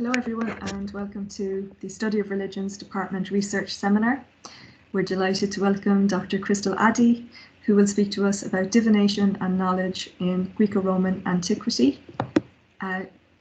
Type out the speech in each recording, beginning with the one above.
Hello everyone and welcome to the Study of Religions Department Research Seminar. We're delighted to welcome Dr. Crystal Addey, who will speak to us about divination and knowledge in Greco-Roman Antiquity.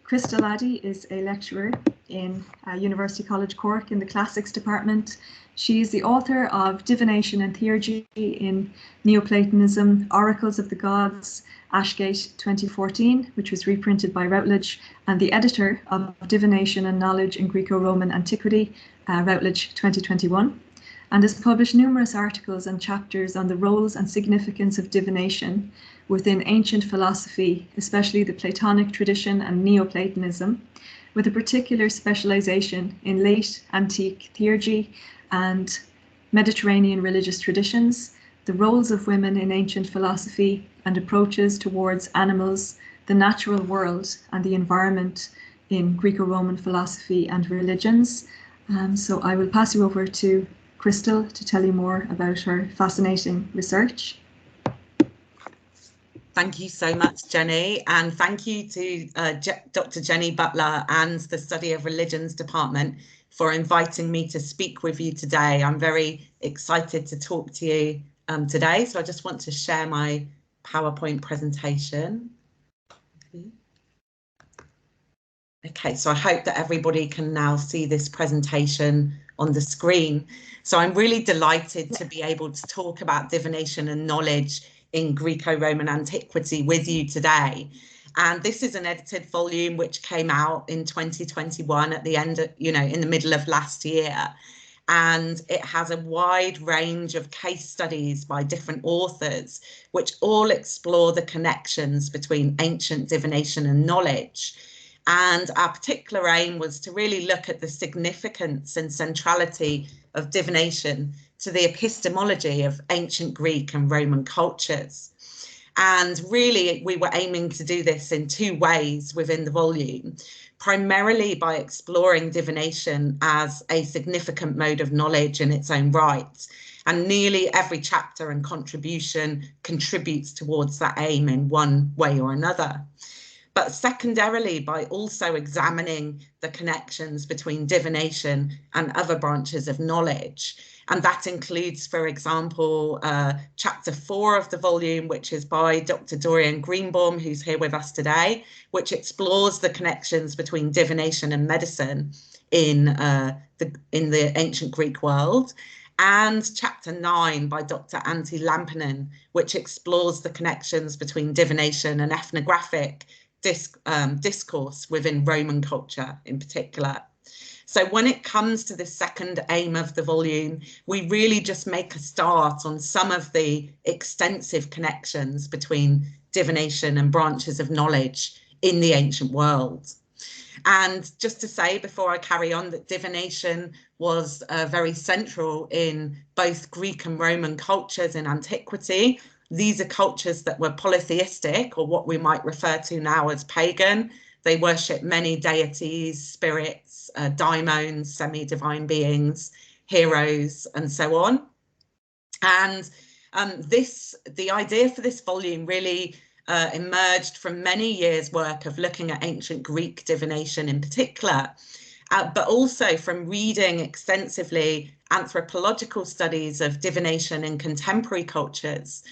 Crystal Addey is a lecturer in University College Cork in the Classics Department. She is the author of Divination and Theurgy in Neoplatonism, Oracles of the Gods, Ashgate 2014, which was reprinted by Routledge, and the editor of Divination and Knowledge in Greco-Roman Antiquity, Routledge 2021, and has published numerous articles and chapters on the roles and significance of divination within ancient philosophy, especially the Platonic tradition and Neoplatonism, with a particular specialization in late antique theurgy and Mediterranean religious traditions, the roles of women in ancient philosophy, and approaches towards animals, the natural world, and the environment in Greco-Roman philosophy and religions. So I will pass you over to Crystal to tell you more about her fascinating research. Thank you so much, Jenny, and thank you to Dr. Jenny Butler and the Study of Religions Department for inviting me to speak with you today. I'm very excited to talk to you today, so I just want to share my PowerPoint presentation. Okay, so I hope that everybody can now see this presentation on the screen. So I'm really delighted to be able to talk about divination and knowledge in Greco-Roman Antiquity with you today. And this is an edited volume which came out in 2021 at the end of, in the middle of last year. And it has a wide range of case studies by different authors, which all explore the connections between ancient divination and knowledge. And our particular aim was to really look at the significance and centrality of divination to the epistemology of ancient Greek and Roman cultures. And really, we were aiming to do this in two ways within the volume, primarily by exploring divination as a significant mode of knowledge in its own right. And nearly every chapter and contribution contributes towards that aim in one way or another. But secondarily, by also examining the connections between divination and other branches of knowledge. And that includes, for example, chapter 4 of the volume, which is by Dr. Dorian Greenbaum, who's here with us today, which explores the connections between divination and medicine in the ancient Greek world. And chapter 9 by Dr. Antti Lampinen, which explores the connections between divination and ethnographic discourse within Roman culture in particular. So when it comes to the second aim of the volume, we really just make a start on some of the extensive connections between divination and branches of knowledge in the ancient world. And just to say before I carry on that divination was very central in both Greek and Roman cultures in antiquity. These are cultures that were polytheistic, or what we might refer to now as pagan. They worship many deities, spirits, daimons, semi-divine beings, heroes, and so on. And the idea for this volume really emerged from many years' work of looking at ancient Greek divination in particular, but also from reading extensively anthropological studies of divination in contemporary cultures,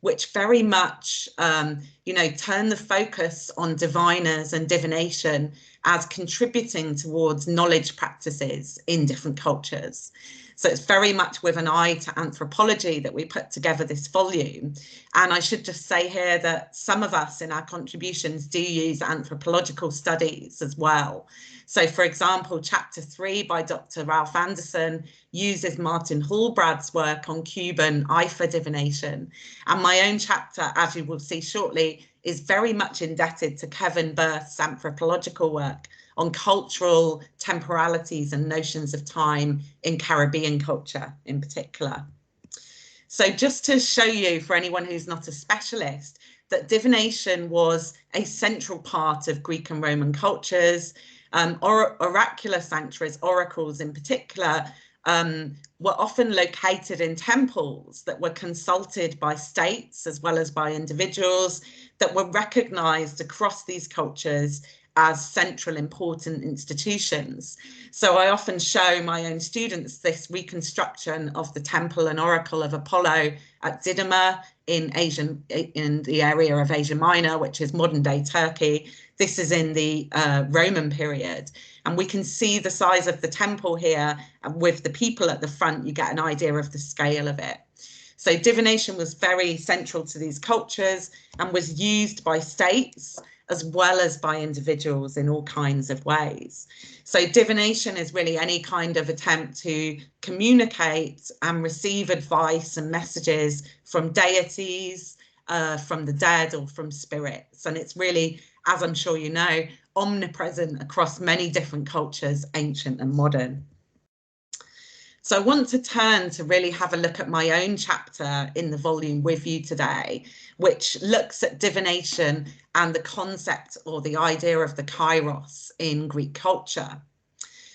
which very much, turn the focus on diviners and divination as contributing towards knowledge practices in different cultures. So it's very much with an eye to anthropology that we put together this volume. And I should just say here that some of us in our contributions do use anthropological studies as well. So for example, chapter 3 by Dr. Ralph Anderson uses Martin Hallbrad's work on Cuban Ifa divination. And my own chapter, as you will see shortly, is very much indebted to Kevin Burth's anthropological work on cultural temporalities and notions of time in Caribbean culture in particular. So just to show you, for anyone who's not a specialist, that divination was a central part of Greek and Roman cultures. Oracular sanctuaries, oracles in particular, were often located in temples that were consulted by states as well as by individuals, that were recognized across these cultures as central important institutions. So I often show my own students this reconstruction of the temple and oracle of Apollo at Didyma in the area of Asia Minor, which is modern day Turkey. This is in the Roman period. And we can see the size of the temple here, and with the people at the front, you get an idea of the scale of it. So divination was very central to these cultures and was used by states as well as by individuals in all kinds of ways. So divination is really any kind of attempt to communicate and receive advice and messages from deities, from the dead, or from spirits. And it's really, as I'm sure you know, omnipresent across many different cultures, ancient and modern. So I want to turn to really have a look at my own chapter in the volume with you today, which looks at divination and the concept or the idea of the kairos in Greek culture.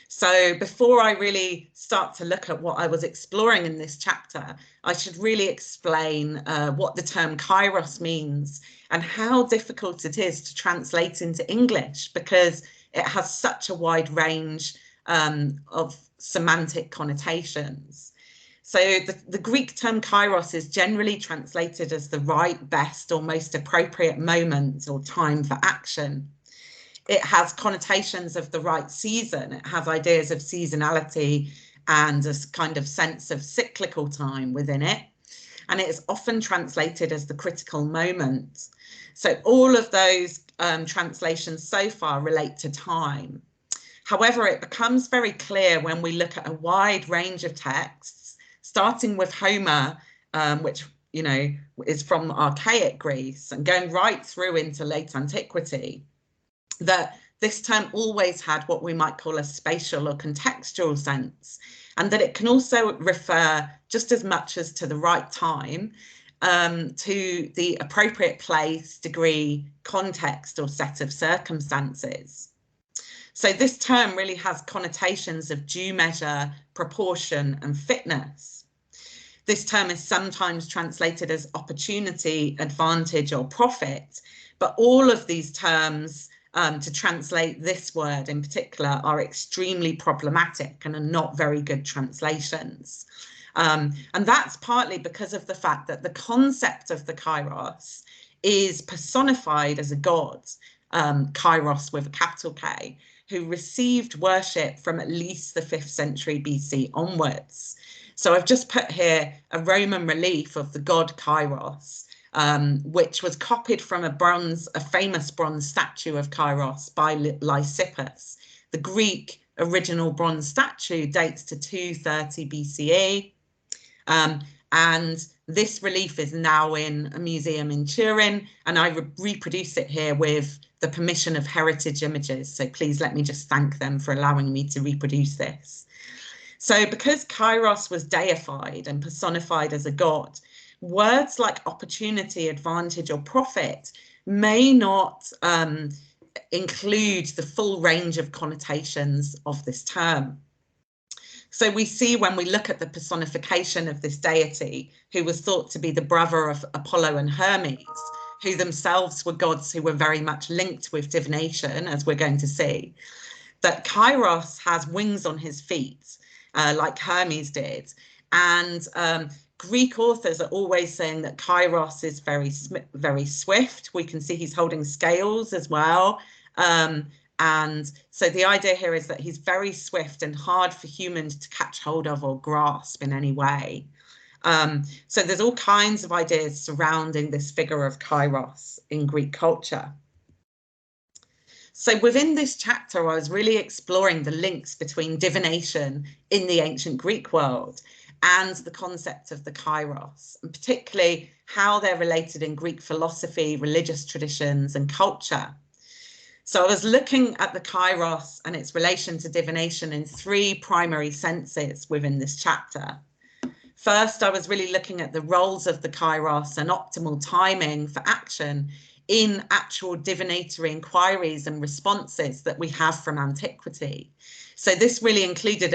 So before I really start to look at what I was exploring in this chapter, I should really explain what the term kairos means and how difficult it is to translate into English, because it has such a wide range of semantic connotations. So the Greek term kairos is generally translated as the right, best, or most appropriate moment or time for action. It has connotations of the right season. It has ideas of seasonality and a kind of sense of cyclical time within it. And it is often translated as the critical moment. So all of those translations so far relate to time. However, it becomes very clear when we look at a wide range of texts, starting with Homer, which, you know, is from archaic Greece, and going right through into late antiquity, that this term always had what we might call a spatial or contextual sense, and that it can also refer just as much as to the right time, to the appropriate place, degree, context, or set of circumstances. So this term really has connotations of due measure, proportion, and fitness. This term is sometimes translated as opportunity, advantage, or profit, but all of these terms, to translate this word in particular, are extremely problematic and are not very good translations. And that's partly because of the fact that the concept of the kairos is personified as a god, kairos with a capital K, who received worship from at least the 5th century BC onwards. So I've just put here a Roman relief of the god Kairos, which was copied from a famous bronze statue of Kairos by Lysippus. The Greek original bronze statue dates to 230 BCE. And this relief is now in a museum in Turin, and I reproduce it here with the permission of Heritage Images. So please let me just thank them for allowing me to reproduce this. So because Kairos was deified and personified as a god, words like opportunity, advantage, or profit may not include the full range of connotations of this term. So we see when we look at the personification of this deity, who was thought to be the brother of Apollo and Hermes, who themselves were gods who were very much linked with divination, as we're going to see, that Kairos has wings on his feet, like Hermes did. And Greek authors are always saying that Kairos is very swift. We can see he's holding scales as well. And so the idea here is that he's very swift and hard for humans to catch hold of or grasp in any way. So there's all kinds of ideas surrounding this figure of Kairos in Greek culture. So within this chapter, I was really exploring the links between divination in the ancient Greek world and the concept of the kairos, and particularly how they're related in Greek philosophy, religious traditions, and culture. So I was looking at the kairos and its relation to divination in 3 primary senses within this chapter. First, I was really looking at the roles of the kairos and optimal timing for action in actual divinatory inquiries and responses that we have from antiquity. So this really included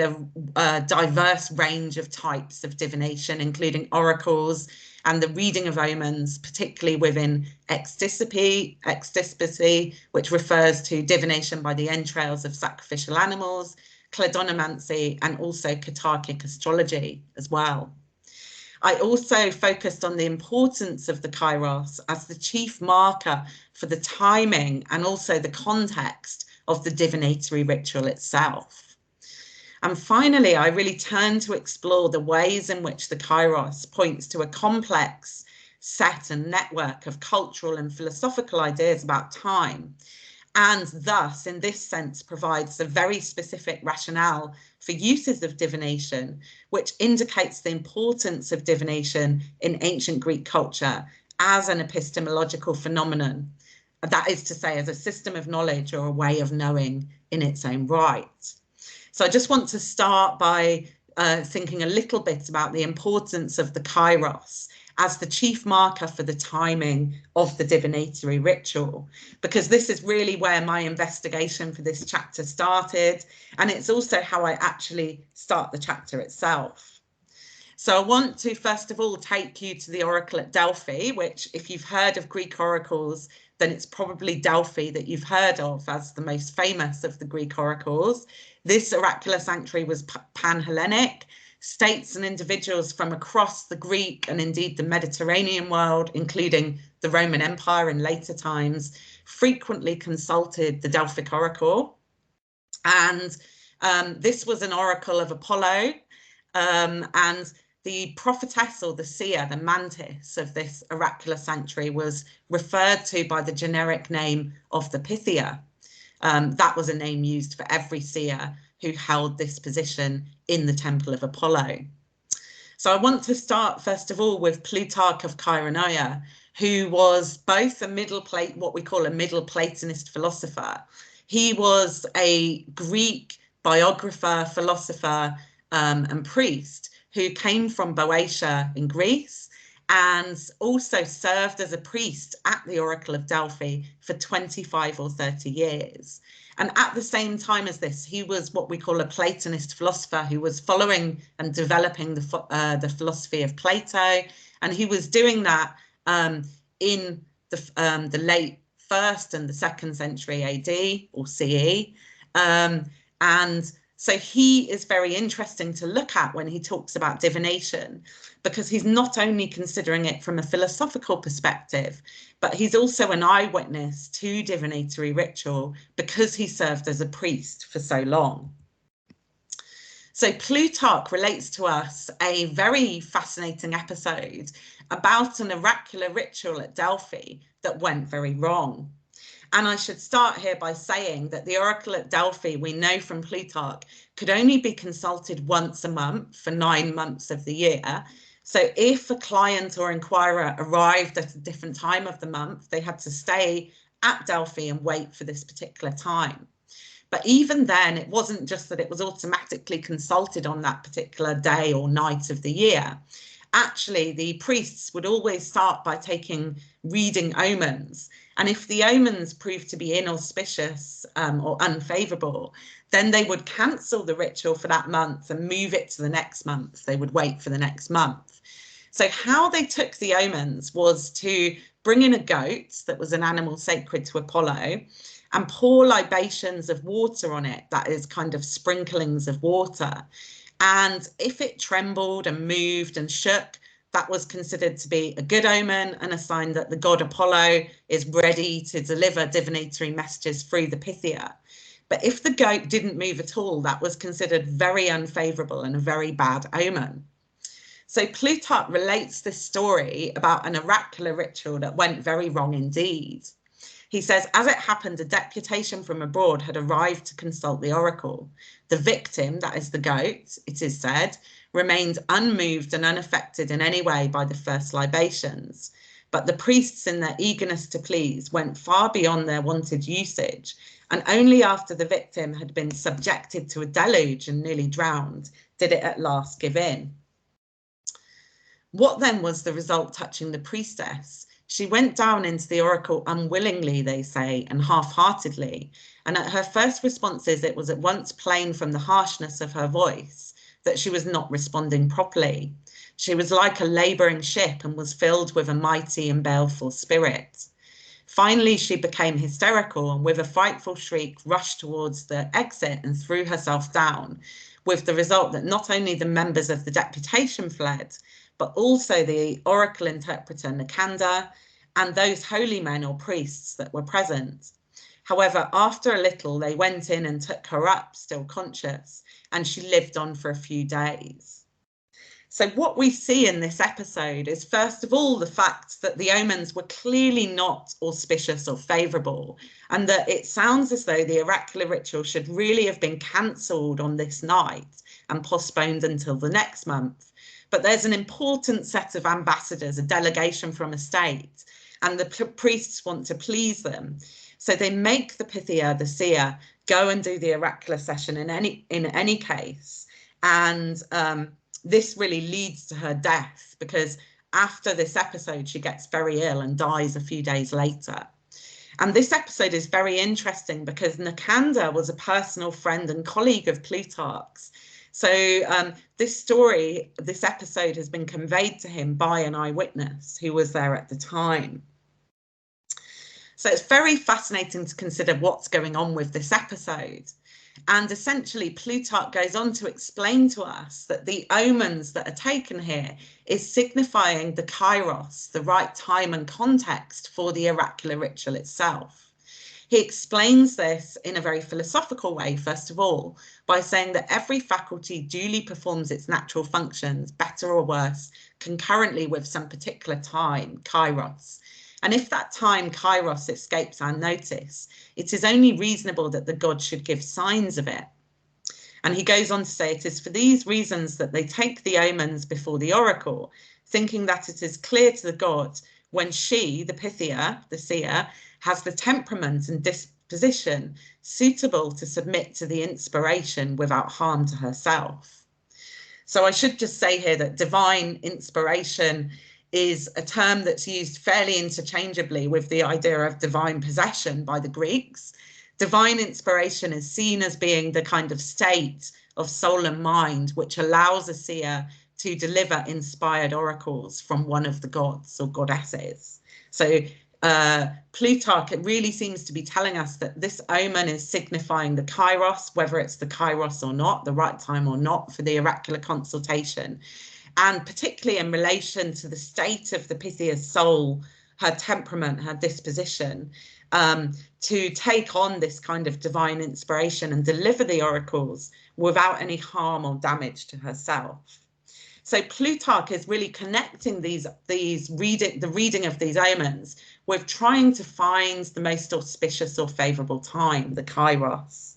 a diverse range of types of divination, including oracles and the reading of omens, particularly within extispicy, which refers to divination by the entrails of sacrificial animals, cladonomancy, and also catarchic astrology as well. I also focused on the importance of the kairos as the chief marker for the timing and also the context of the divinatory ritual itself. And finally, I really turned to explore the ways in which the kairos points to a complex set and network of cultural and philosophical ideas about time, and thus, in this sense, provides a very specific rationale for uses of divination, which indicates the importance of divination in ancient Greek culture as an epistemological phenomenon. That is to say, as a system of knowledge or a way of knowing in its own right. So I just want to start by thinking a little bit about the importance of the kairos as the chief marker for the timing of the divinatory ritual, because this is really where my investigation for this chapter started, and it's also how I actually start the chapter itself. So I want to first of all take you to the oracle at Delphi, which, if you've heard of Greek oracles, then it's probably Delphi that you've heard of as the most famous of the Greek oracles. This oracular sanctuary was pan-Hellenic. States and individuals from across the Greek and indeed the Mediterranean world, including the Roman Empire in later times, frequently consulted the Delphic oracle. And this was an oracle of Apollo, and the prophetess or the seer, the mantis of this oracular sanctuary, was referred to by the generic name of the Pythia. That was a name used for every seer who held this position in the temple of Apollo. So I want to start first of all with Plutarch of Kaironoia, who was both what we call a Middle Platonist philosopher. He was a Greek biographer, philosopher, and priest who came from Boeotia in Greece, and also served as a priest at the Oracle of Delphi for 25 or 30 years. And at the same time as this, he was what we call a Platonist philosopher who was following and developing the philosophy of Plato. And he was doing that in the late 1st and the 2nd century AD or CE. And so he is very interesting to look at when he talks about divination, because he's not only considering it from a philosophical perspective, but he's also an eyewitness to divinatory ritual because he served as a priest for so long. So Plutarch relates to us a very fascinating episode about an oracular ritual at Delphi that went very wrong. And I should start here by saying that the oracle at Delphi, we know from Plutarch, could only be consulted once a month for 9 months of the year. So if a client or inquirer arrived at a different time of the month, they had to stay at Delphi and wait for this particular time. But even then, it wasn't just that it was automatically consulted on that particular day or night of the year. Actually, the priests would always start by reading omens. And if the omens proved to be inauspicious or unfavourable, then they would cancel the ritual for that month and move it to the next month. They would wait for the next month. So how they took the omens was to bring in a goat that was an animal sacred to Apollo and pour libations of water on it, that is kind of sprinklings of water. And if it trembled and moved and shook, that was considered to be a good omen and a sign that the god Apollo is ready to deliver divinatory messages through the Pythia. But if the goat didn't move at all, that was considered very unfavourable and a very bad omen. So Plutarch relates this story about an oracular ritual that went very wrong indeed. He says, as it happened, a deputation from abroad had arrived to consult the oracle. The victim, that is the goat, it is said, remained unmoved and unaffected in any way by the first libations. But the priests, in their eagerness to please, went far beyond their wonted usage, and only after the victim had been subjected to a deluge and nearly drowned did it at last give in. What then was the result touching the priestess? She went down into the oracle unwillingly, they say, and half-heartedly. And at her first responses, it was at once plain from the harshness of her voice that she was not responding properly. She was like a labouring ship and was filled with a mighty and baleful spirit. Finally, she became hysterical and with a frightful shriek rushed towards the exit and threw herself down, with the result that not only the members of the deputation fled, but also the oracle interpreter Nikanda and those holy men or priests that were present. However, after a little, they went in and took her up, still conscious, and she lived on for a few days. So what we see in this episode is, first of all, the fact that the omens were clearly not auspicious or favourable, and that it sounds as though the oracular ritual should really have been cancelled on this night and postponed until the next month. But there's an important set of ambassadors, a delegation from a state, and the priests want to please them. So they make the Pythia, the seer, go and do the oracular session in any case. And this really leads to her death, because after this episode, she gets very ill and dies a few days later. And this episode is very interesting because Nikanda was a personal friend and colleague of Plutarch's. So this episode has been conveyed to him by an eyewitness who was there at the time. So it's very fascinating to consider what's going on with this episode. And essentially, Plutarch goes on to explain to us that the omens that are taken here is signifying the kairos, the right time and context for the oracular ritual itself. He explains this in a very philosophical way, first of all, by saying that every faculty duly performs its natural functions, better or worse, concurrently with some particular time, kairos. And if that time, kairos, escapes our notice, it is only reasonable that the gods should give signs of it. And he goes on to say, it is for these reasons that they take the omens before the oracle, thinking that it is clear to the god when she, the Pythia, the seer, has the temperament and disposition suitable to submit to the inspiration without harm to herself. So I should just say here that divine inspiration is a term that's used fairly interchangeably with the idea of divine possession by the Greeks. Divine inspiration is seen as being the kind of state of soul and mind which allows a seer to deliver inspired oracles from one of the gods or goddesses. So Plutarch, it really seems to be telling us that this omen is signifying the kairos, whether it's the kairos or not, the right time or not for the oracular consultation. And particularly in relation to the state of the Pythia's soul, her temperament, her disposition, to take on this kind of divine inspiration and deliver the oracles without any harm or damage to herself. So Plutarch is really connecting the reading of these omens with trying to find the most auspicious or favourable time, the kairos.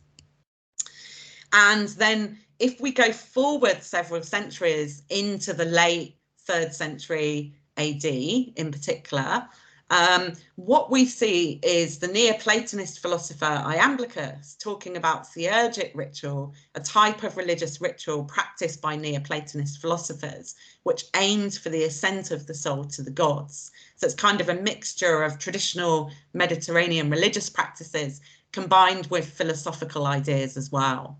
And then if we go forward several centuries into the late 3rd century AD in particular, what we see is the Neoplatonist philosopher Iamblichus talking about theurgic ritual, a type of religious ritual practiced by Neoplatonist philosophers, which aimed for the ascent of the soul to the gods. So it's kind of a mixture of traditional Mediterranean religious practices combined with philosophical ideas as well.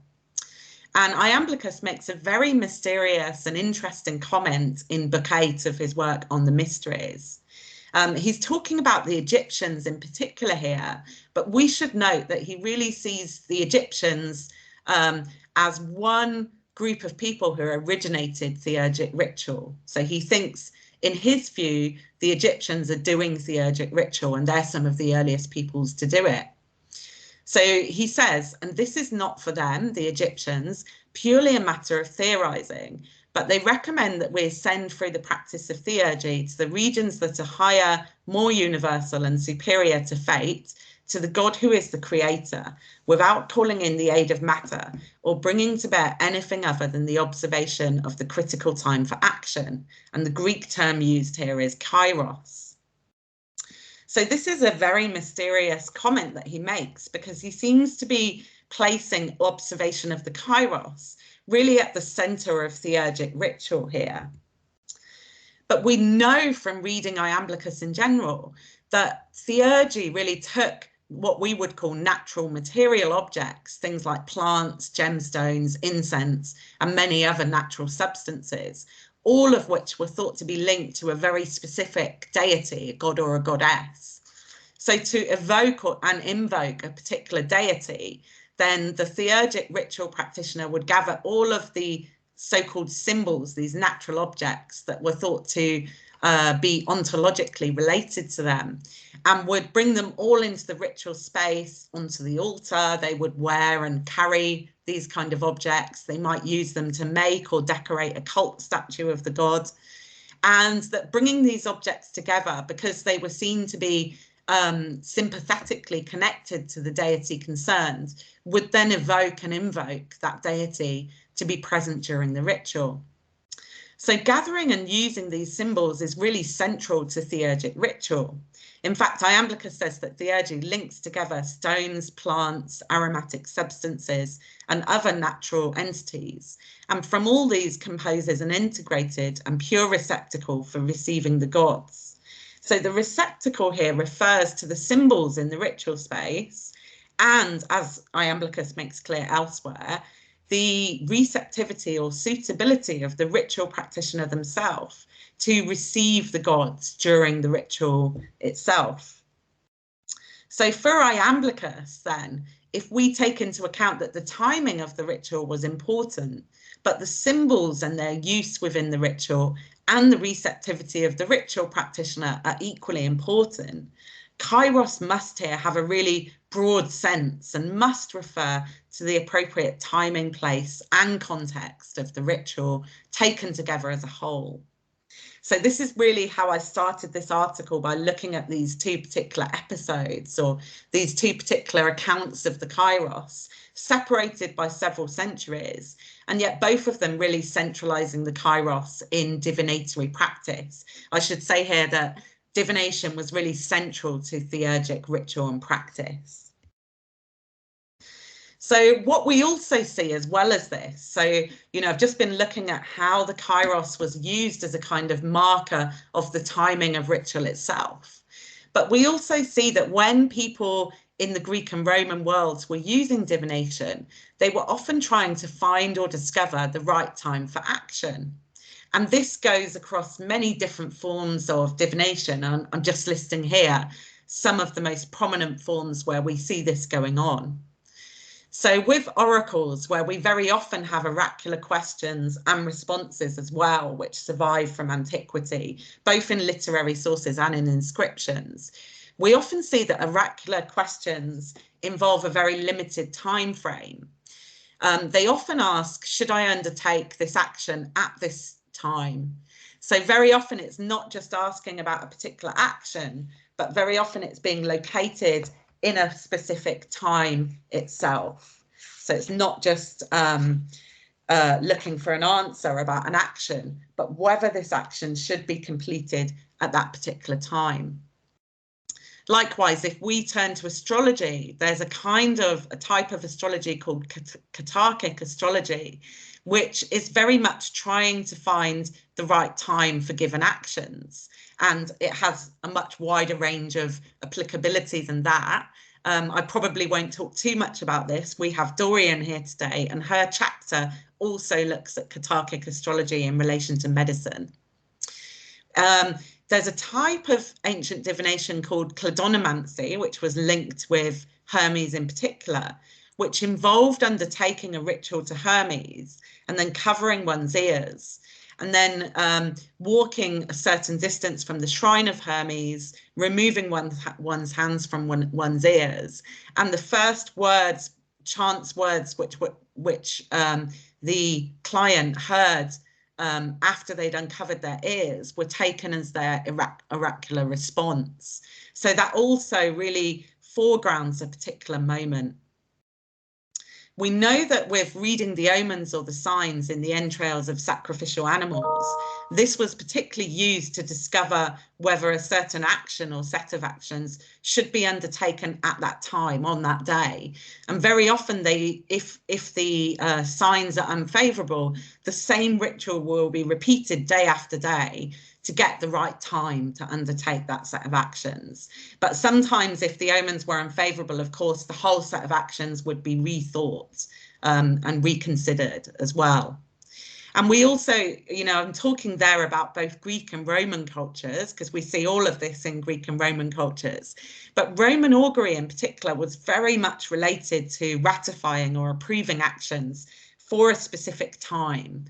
And Iamblichus makes a very mysterious and interesting comment in Book 8 of his work on the mysteries. He's talking about the Egyptians in particular here, but we should note that he really sees the Egyptians as one group of people who originated theurgic ritual. So he thinks, in his view, the Egyptians are doing theurgic ritual and they're some of the earliest peoples to do it. So he says, and this is not for them, the Egyptians, purely a matter of theorizing, but they recommend that we ascend through the practice of theurgy to the regions that are higher, more universal and superior to fate, to the God who is the creator, without calling in the aid of matter or bringing to bear anything other than the observation of the critical time for action. And the Greek term used here is kairos. So this is a very mysterious comment that he makes, because he seems to be placing observation of the kairos really at the center of theurgic ritual here. But we know from reading Iamblichus in general that theurgy really took what we would call natural material objects, things like plants, gemstones, incense, and many other natural substances, all of which were thought to be linked to a very specific deity, a god or a goddess. So to evoke and invoke a particular deity, then the theurgic ritual practitioner would gather all of the so-called symbols, these natural objects that were thought to be ontologically related to them, and would bring them all into the ritual space, onto the altar. They would wear and carry these kind of objects. They might use them to make or decorate a cult statue of the god. And that bringing these objects together, because they were seen to be sympathetically connected to the deity concerned, would then evoke and invoke that deity to be present during the ritual. So gathering and using these symbols is really central to theurgic ritual. In fact, Iamblichus says that theurgy links together stones, plants, aromatic substances, and other natural entities, and from all these composes an integrated and pure receptacle for receiving the gods. So the receptacle here refers to the symbols in the ritual space, and as Iamblichus makes clear elsewhere, the receptivity or suitability of the ritual practitioner themselves to receive the gods during the ritual itself. So for Iamblichus, then, if we take into account that the timing of the ritual was important, but the symbols and their use within the ritual and the receptivity of the ritual practitioner are equally important, kairos must here have a really broad sense and must refer to the appropriate timing, place, and context of the ritual taken together as a whole. So this is really how I started this article, by looking at these two particular episodes, or these two particular accounts of the kairos, separated by several centuries, and yet both of them really centralizing the kairos in divinatory practice. I should say here that divination was really central to theurgic ritual and practice. So what we also see as well as this, so, I've just been looking at how the kairos was used as a kind of marker of the timing of ritual itself. But we also see that when people in the Greek and Roman worlds were using divination, they were often trying to find or discover the right time for action. And this goes across many different forms of divination. I'm just listing here some of the most prominent forms where we see this going on. So with oracles, where we very often have oracular questions and responses as well, which survive from antiquity, both in literary sources and in inscriptions, we often see that oracular questions involve a very limited time frame. They often ask, should I undertake this action at this time? So very often it's not just asking about a particular action, but very often it's being located in a specific time itself. So it's not just looking for an answer about an action, but whether this action should be completed at that particular time. Likewise, if we turn to astrology, there's a type of astrology called katarchic astrology, which is very much trying to find the right time for given actions. And it has a much wider range of applicability than that. I probably won't talk too much about this. We have Dorian here today, and her chapter also looks at katarchic astrology in relation to medicine. There's a type of ancient divination called cladonomancy, which was linked with Hermes in particular, which involved undertaking a ritual to Hermes and then covering one's ears, and then walking a certain distance from the shrine of Hermes, removing one's hands from one's ears, and the first words, chance words, which the client heard after they'd uncovered their ears, were taken as their oracular response. So that also really foregrounds a particular moment. We know that with reading the omens or the signs in the entrails of sacrificial animals, This was particularly used to discover whether a certain action or set of actions should be undertaken at that time on that day. And very often if the signs are unfavourable, the same ritual will be repeated day after day to get the right time to undertake that set of actions. But sometimes if the omens were unfavourable, of course, the whole set of actions would be rethought and reconsidered as well. And we also, I'm talking there about both Greek and Roman cultures, because we see all of this in Greek and Roman cultures. But Roman augury in particular was very much related to ratifying or approving actions for a specific time,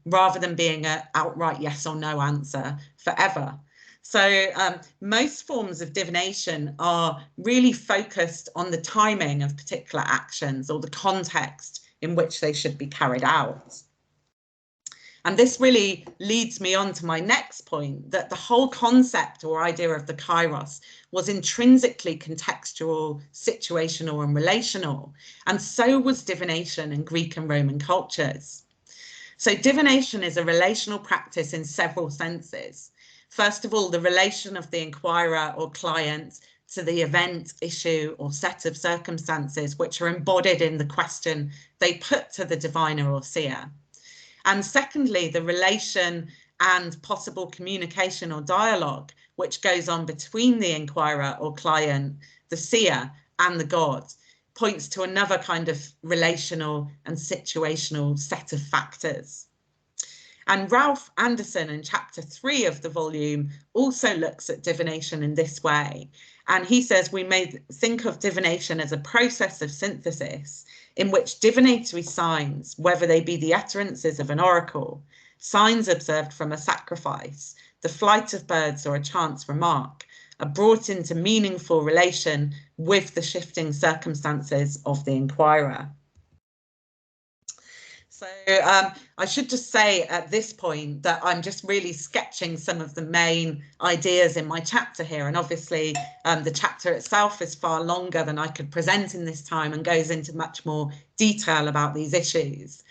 rather than being an outright yes or no answer forever. So most forms of divination are really focused on the timing of particular actions or the context in which they should be carried out. And this really leads me on to my next point, that the whole concept or idea of the kairos was intrinsically contextual, situational and relational. And so was divination in Greek and Roman cultures. So divination is a relational practice in several senses. First of all, the relation of the inquirer or client to the event, issue or set of circumstances which are embodied in the question they put to the diviner or seer. And secondly, the relation and possible communication or dialogue which goes on between the inquirer or client, the seer and the god, points to another kind of relational and situational set of factors. And Ralph Anderson in chapter 3 of the volume also looks at divination in this way. And he says we may think of divination as a process of synthesis in which divinatory signs, whether they be the utterances of an oracle, signs observed from a sacrifice, the flight of birds or a chance remark, are brought into meaningful relation with the shifting circumstances of the inquirer. So I should just say at this point that I'm just really sketching some of the main ideas in my chapter here. And obviously the chapter itself is far longer than I could present in this time and goes into much more detail about these issues.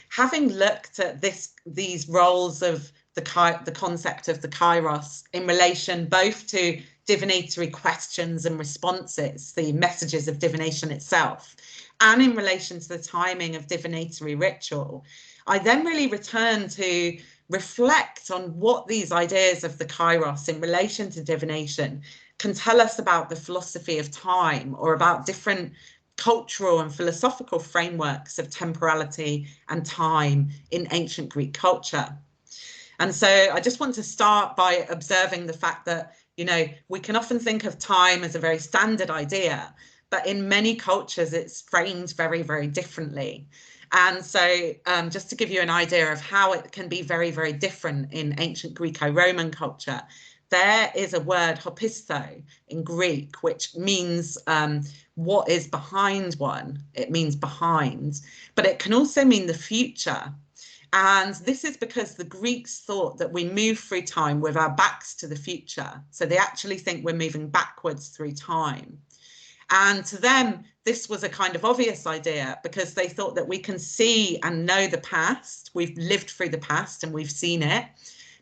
Having looked at these roles of the concept of the kairos in relation both to divinatory questions and responses, the messages of divination itself, and in relation to the timing of divinatory ritual, I then really return to reflect on what these ideas of the kairos in relation to divination can tell us about the philosophy of time or about different cultural and philosophical frameworks of temporality and time in ancient Greek culture. And so I just want to start by observing the fact that, we can often think of time as a very standard idea, but in many cultures it's framed very, very differently. And so just to give you an idea of how it can be very, very different in ancient Greco-Roman culture, there is a word hopisto in Greek, which means what is behind one. It means behind, but it can also mean the future. And this is because the Greeks thought that we move through time with our backs to the future. So they actually think we're moving backwards through time. And to them, this was a kind of obvious idea because they thought that we can see and know the past. We've lived through the past and we've seen it,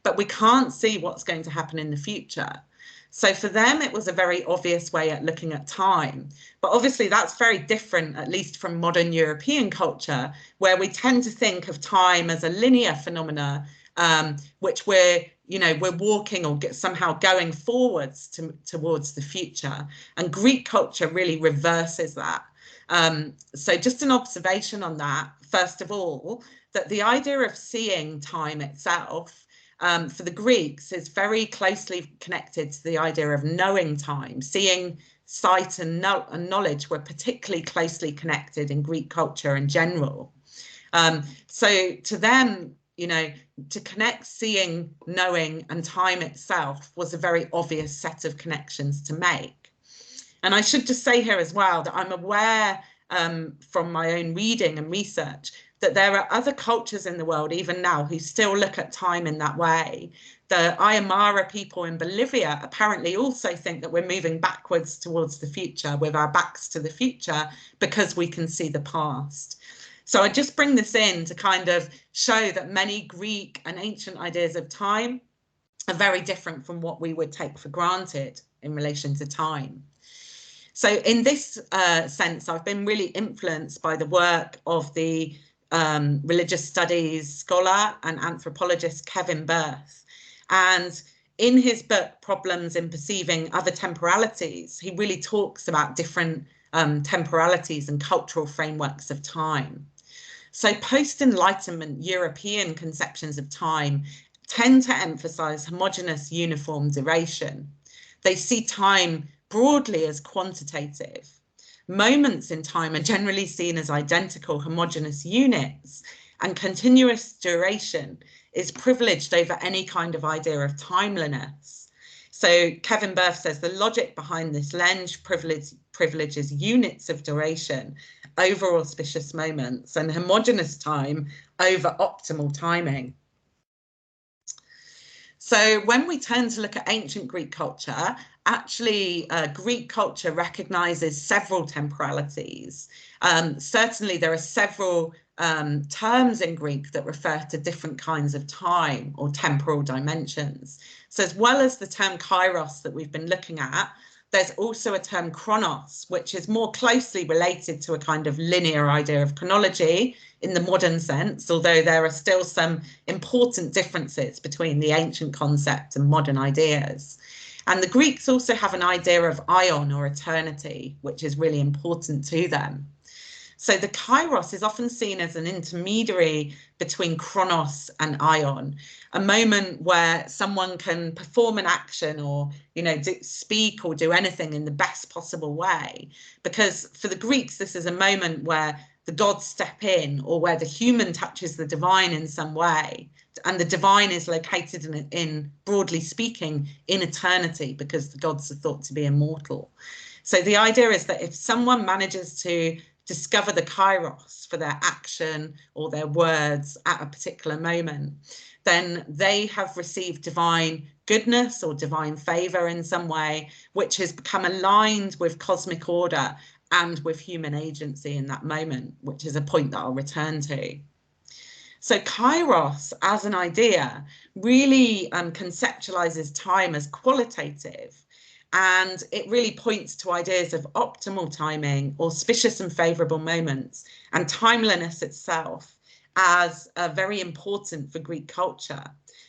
but we can't see what's going to happen in the future. So for them, it was a very obvious way at looking at time. But obviously, that's very different, at least from modern European culture, where we tend to think of time as a linear phenomena, which we're walking or somehow going forwards towards the future. And Greek culture really reverses that. So just an observation on that, first of all, that the idea of seeing time itself for the Greeks is very closely connected to the idea of knowing time. Seeing, sight and knowledge were particularly closely connected in Greek culture in general. So to them, to connect seeing, knowing and time itself was a very obvious set of connections to make. And I should just say here as well that I'm aware from my own reading and research that there are other cultures in the world, even now, who still look at time in that way. The Aymara people in Bolivia apparently also think that we're moving backwards towards the future with our backs to the future because we can see the past. So I just bring this in to kind of show that many Greek and ancient ideas of time are very different from what we would take for granted in relation to time. So in this sense, I've been really influenced by the work of the religious studies scholar and anthropologist Kevin Birth. And in his book, Problems in Perceiving Other Temporalities, he really talks about different temporalities and cultural frameworks of time. So post-Enlightenment European conceptions of time tend to emphasize homogeneous uniform duration. They see time broadly as quantitative. Moments in time are generally seen as identical homogeneous units, and continuous duration is privileged over any kind of idea of timeliness. So Kevin Birth says the logic behind this lens privileges units of duration over auspicious moments and homogeneous time over optimal timing. So when we turn to look at ancient Greek culture, actually Greek culture recognizes several temporalities. Certainly there are several terms in Greek that refer to different kinds of time or temporal dimensions. So as well as the term kairos that we've been looking at, there's also a term chronos, which is more closely related to a kind of linear idea of chronology in the modern sense, although there are still some important differences between the ancient concept and modern ideas. And the Greeks also have an idea of aion or eternity, which is really important to them. So the kairos is often seen as an intermediary between chronos and aion, a moment where someone can perform an action or, speak or do anything in the best possible way. Because for the Greeks, this is a moment where the gods step in, or where the human touches the divine in some way. And the divine is located in broadly speaking, in eternity, because the gods are thought to be immortal. So the idea is that if someone manages to discover the kairos for their action or their words at a particular moment, then they have received divine goodness or divine favor in some way, which has become aligned with cosmic order and with human agency in that moment, which is a point that I'll return to. So kairos as an idea really conceptualizes time as qualitative. And it really points to ideas of optimal timing, auspicious and favourable moments, and timeliness itself as very important for Greek culture.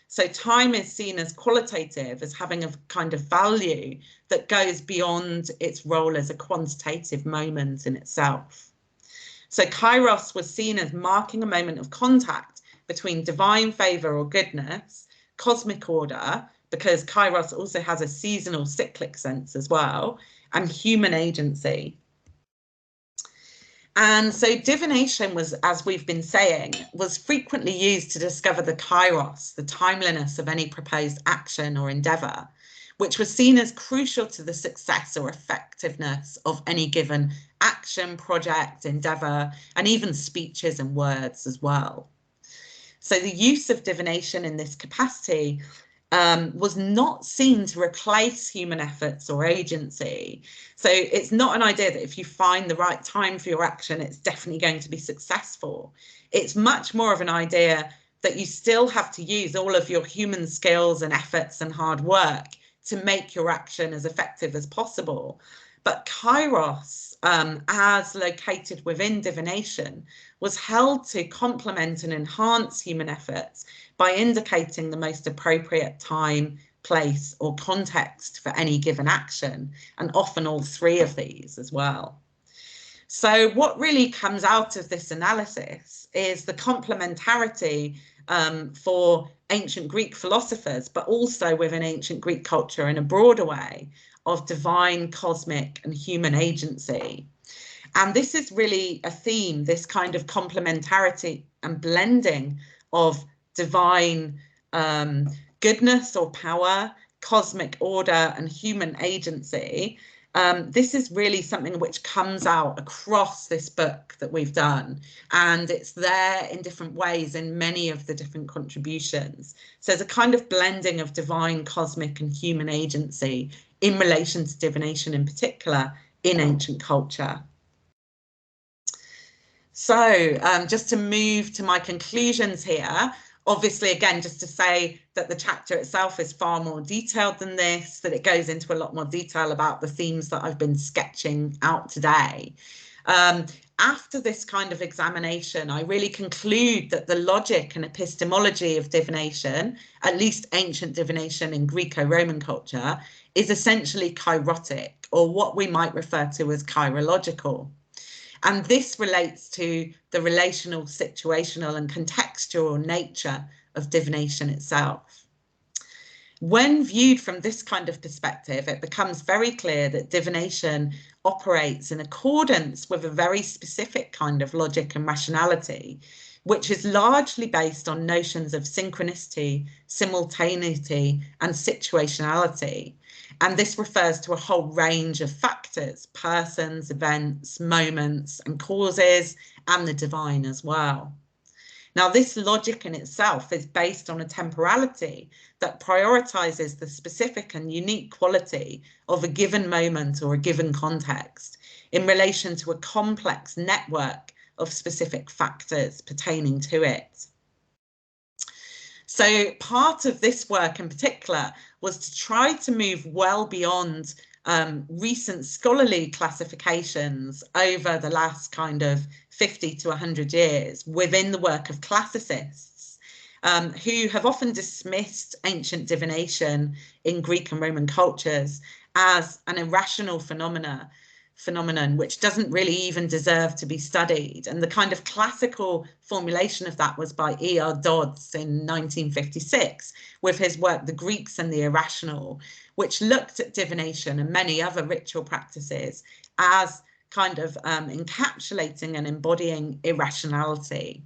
So time is seen as qualitative, as having a kind of value that goes beyond its role as a quantitative moment in itself. So kairos was seen as marking a moment of contact between divine favour or goodness, cosmic order, because kairos also has a seasonal cyclic sense as well, and human agency. And so divination was, as we've been saying, was frequently used to discover the kairos, the timeliness of any proposed action or endeavour, which was seen as crucial to the success or effectiveness of any given action, project, endeavour, and even speeches and words as well. So the use of divination in this capacity was not seen to replace human efforts or agency. So it's not an idea that if you find the right time for your action, it's definitely going to be successful. It's much more of an idea that you still have to use all of your human skills and efforts and hard work to make your action as effective as possible. But kairos, as located within divination, was held to complement and enhance human efforts by indicating the most appropriate time, place, or context for any given action, and often all three of these as well. So what really comes out of this analysis is the complementarity for ancient Greek philosophers, but also within ancient Greek culture in a broader way, of divine, cosmic, and human agency. And this is really a theme, this kind of complementarity and blending of divine goodness or power, cosmic order, and human agency. This is really something which comes out across this book that we've done, and it's there in different ways in many of the different contributions. So there's a kind of blending of divine, cosmic, and human agency in relation to divination in particular in ancient culture. So just to move to my conclusions here, obviously, again, just to say that the chapter itself is far more detailed than this, that it goes into a lot more detail about the themes that I've been sketching out today. After this kind of examination, I really conclude that the logic and epistemology of divination, at least ancient divination in Greco-Roman culture, is essentially kairotic, or what we might refer to as kairological. And this relates to the relational, situational and contextual nature of divination itself. When viewed from this kind of perspective, it becomes very clear that divination operates in accordance with a very specific kind of logic and rationality, which is largely based on notions of synchronicity, simultaneity, and situationality. And this refers to a whole range of factors, persons, events, moments, and causes, and the divine as well. Now, this logic in itself is based on a temporality that prioritizes the specific and unique quality of a given moment or a given context in relation to a complex network of specific factors pertaining to it. So part of this work in particular was to try to move well beyond recent scholarly classifications over the last kind of 50 to 100 years within the work of classicists who have often dismissed ancient divination in Greek and Roman cultures as an irrational phenomenon which doesn't really even deserve to be studied. And the kind of classical formulation of that was by E.R. Dodds in 1956 with his work The Greeks and the Irrational, which looked at divination and many other ritual practices as kind of encapsulating and embodying irrationality.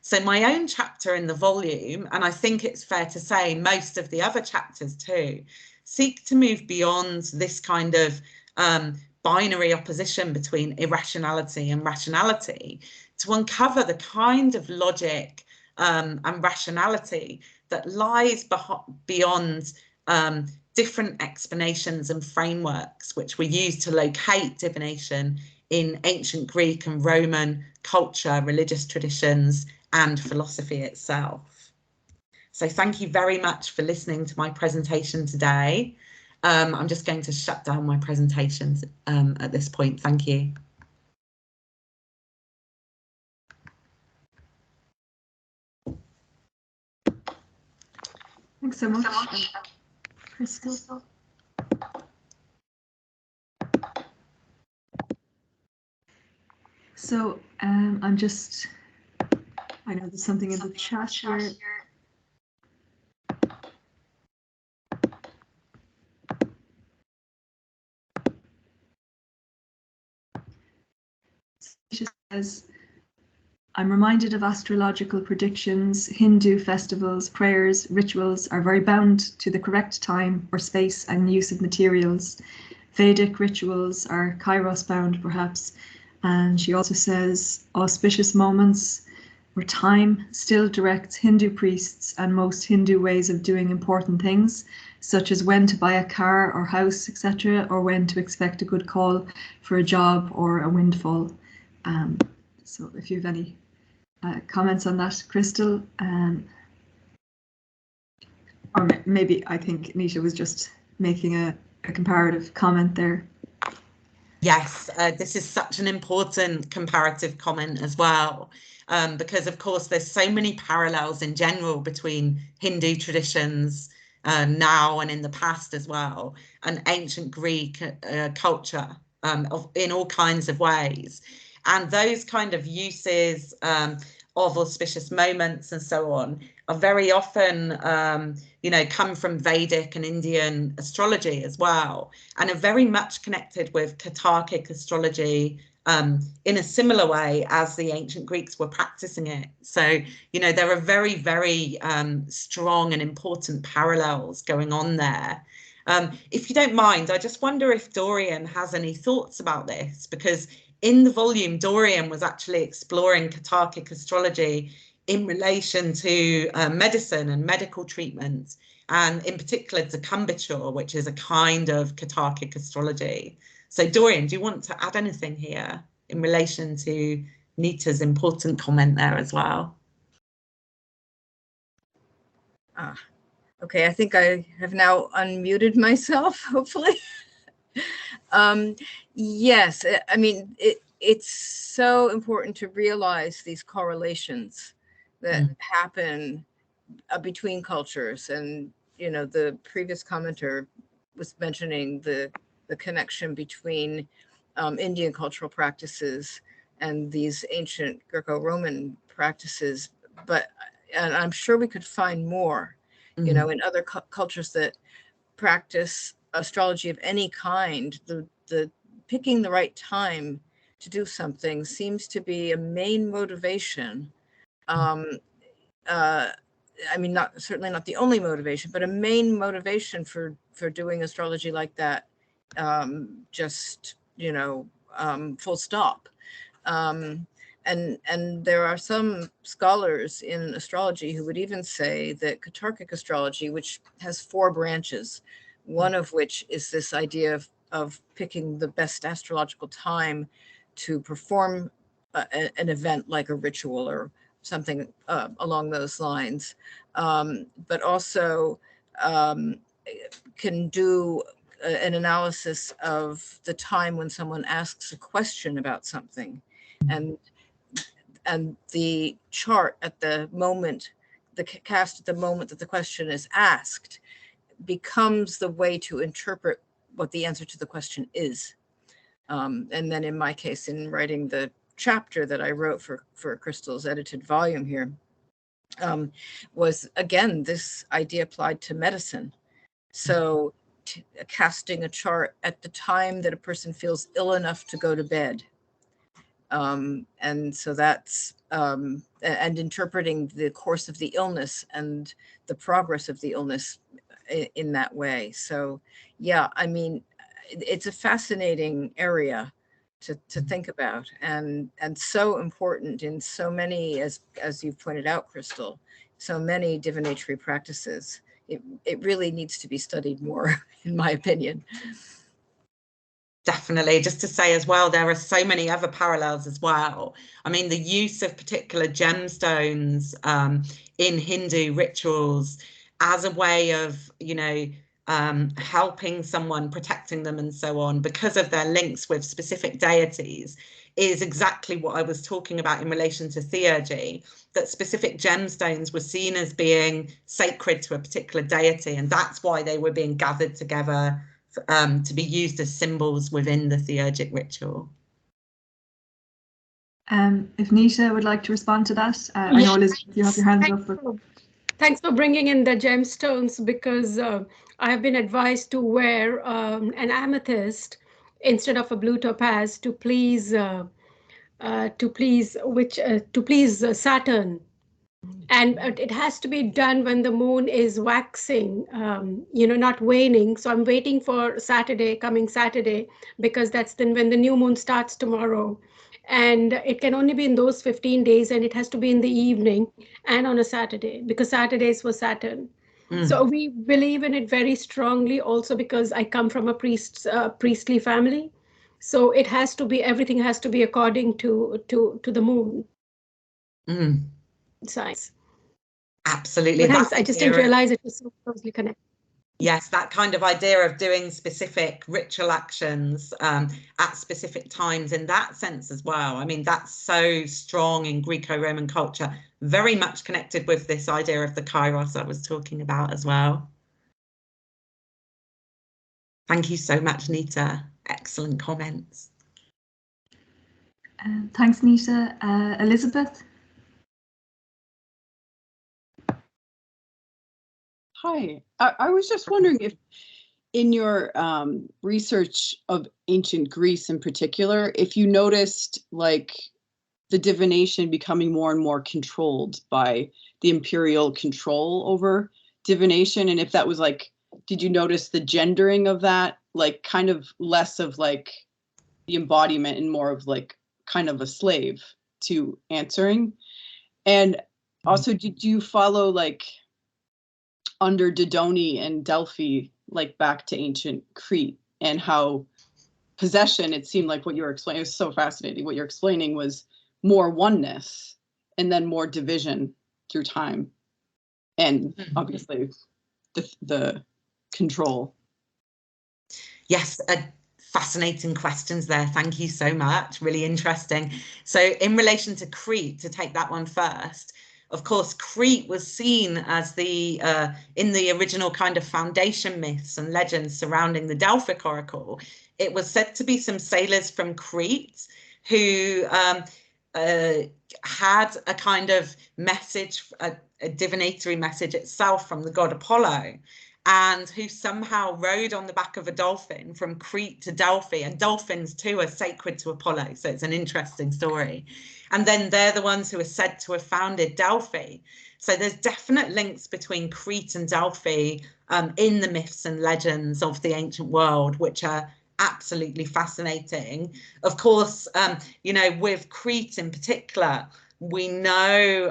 So my own chapter in the volume, and I think it's fair to say most of the other chapters too, seek to move beyond this kind of binary opposition between irrationality and rationality to uncover the kind of logic and rationality that lies beyond different explanations and frameworks which were used to locate divination in ancient Greek and Roman culture, religious traditions, and philosophy itself. So thank you very much for listening to my presentation today. I'm just going to shut down my presentations at this point. Thank you. Thanks so much, Crystal. So I know there's something in the chat here. She says, I'm reminded of astrological predictions. Hindu festivals, prayers, rituals are very bound to the correct time or space and use of materials. Vedic rituals are kairos bound, perhaps. And she also says auspicious moments where time still directs Hindu priests and most Hindu ways of doing important things, such as when to buy a car or house, etc., or when to expect a good call for a job or a windfall. So if you have any comments on that, Crystal, or maybe I think Nisha was just making a comparative comment there. Yes, this is such an important comparative comment as well, because of course there's so many parallels in general between Hindu traditions now and in the past as well, and ancient Greek culture in all kinds of ways. And those kind of uses of auspicious moments and so on are very often, come from Vedic and Indian astrology as well, and are very much connected with Katarkic astrology in a similar way as the ancient Greeks were practicing it. So, there are very, very strong and important parallels going on there. If you don't mind, I just wonder if Dorian has any thoughts about this, because in the volume, Dorian was actually exploring Katarkic astrology in relation to medicine and medical treatment, and in particular decumbiture, which is a kind of Katarkic astrology. So Dorian, do you want to add anything here in relation to Nita's important comment there as well. Okay, I think I have now unmuted myself, hopefully. Yes, I mean, it's so important to realize these correlations that happen between cultures. And, you know, the previous commenter was mentioning the connection between Indian cultural practices and these ancient Greco-Roman practices. And I'm sure we could find more, you know, in other cultures that practice astrology of any kind. The picking the right time to do something seems to be a main motivation. I mean, certainly not the only motivation, but a main motivation for doing astrology like that. Just, you know, full stop. And there are some scholars in astrology who would even say that Katarkic astrology, which has 4 branches, one of which is this idea of picking the best astrological time to perform an event like a ritual or something along those lines, but also can do an analysis of the time when someone asks a question about something, and the chart at the moment, the cast at the moment that the question is asked, becomes the way to interpret what the answer to the question is. And then in my case, in writing the chapter that I wrote for Crystal's edited volume here, was again this idea applied to medicine. So casting a chart at the time that a person feels ill enough to go to bed. And so that's, and interpreting the course of the illness and the progress of the illness in that way. So yeah, I mean, it's a fascinating area to think about, and so important in so many, as you've pointed out, Crystal, so many divinatory practices. It really needs to be studied more, in my opinion. Definitely. Just to say as well, there are so many other parallels as well. I mean, the use of particular gemstones in Hindu rituals as a way of, you know, helping someone, protecting them and so on, because of their links with specific deities, is exactly what I was talking about in relation to theurgy, that specific gemstones were seen as being sacred to a particular deity, and that's why they were being gathered together to be used as symbols within the theurgic ritual. If Nita would like to respond to that, I know Elizabeth, you have your hands up. But... Thanks for bringing in the gemstones, because I have been advised to wear an amethyst instead of a blue topaz to please Saturn. And it has to be done when the moon is waxing, you know, not waning. So I'm waiting for coming Saturday, because that's then when the new moon starts tomorrow. And it can only be in those 15 days, and it has to be in the evening and on a Saturday, because Saturday is for Saturn. So we believe in it very strongly, also because I come from a priestly family. So it has to be, everything has to be according to the moon. Science. Absolutely. Thanks. I just didn't realize it was so closely connected. Yes, that kind of idea of doing specific ritual actions at specific times in that sense as well. I mean, that's so strong in Greco-Roman culture, very much connected with this idea of the kairos I was talking about as well. Thank you so much, Nita. Excellent comments. Thanks, Nita. Elizabeth? Hi, I was just wondering if in your research of ancient Greece in particular, if you noticed like the divination becoming more and more controlled by the imperial control over divination, and if that was like, did you notice the gendering of that, like kind of less of like the embodiment and more of like kind of a slave to answering? And also, did you follow like under Dodoni and Delphi, like back to ancient Crete, and how possession, it seemed like what you were explaining, it was so fascinating. What you're explaining was more oneness and then more division through time. And obviously the control. Yes, fascinating questions there. Thank you so much. Really interesting. So in relation to Crete, to take that one first, of course, Crete was seen as the, in the original kind of foundation myths and legends surrounding the Delphic oracle, it was said to be some sailors from Crete who had a kind of message, a divinatory message itself from the god Apollo, and who somehow rode on the back of a dolphin from Crete to Delphi. And dolphins too are sacred to Apollo, so it's an interesting story. And then they're the ones who are said to have founded Delphi. So there's definite links between Crete and Delphi in the myths and legends of the ancient world, which are absolutely fascinating. Of course, you know, with Crete in particular, we know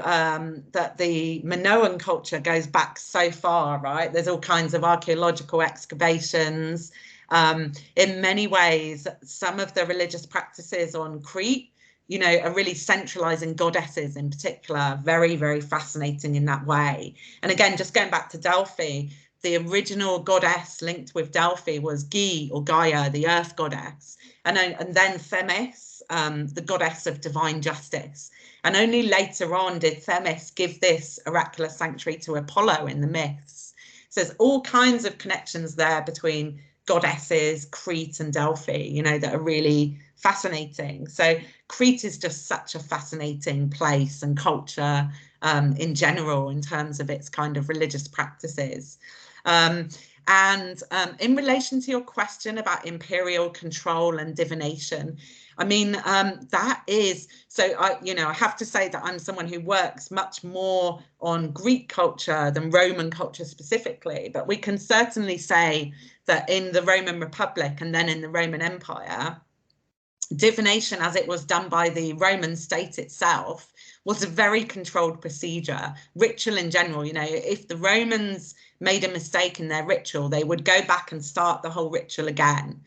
that the Minoan culture goes back so far, right? There's all kinds of archaeological excavations. In many ways, some of the religious practices on Crete, you know, are really centralizing goddesses in particular. Very, very fascinating in that way. And again, just going back to Delphi, the original goddess linked with Delphi was Ge, or Gaia, the earth goddess, and then Themis, the goddess of divine justice. And only later on did Themis give this oracular sanctuary to Apollo in the myths. So there's all kinds of connections there between goddesses, Crete and Delphi, you know, that are really fascinating. So Crete is just such a fascinating place and culture in general in terms of its kind of religious practices. In relation to your question about imperial control and divination, I mean, that is, so I have to say that I'm someone who works much more on Greek culture than Roman culture specifically, but we can certainly say that in the Roman Republic and then in the Roman Empire, divination as it was done by the Roman state itself was a very controlled procedure. Ritual in general, you know, if the Romans made a mistake in their ritual, they would go back and start the whole ritual again.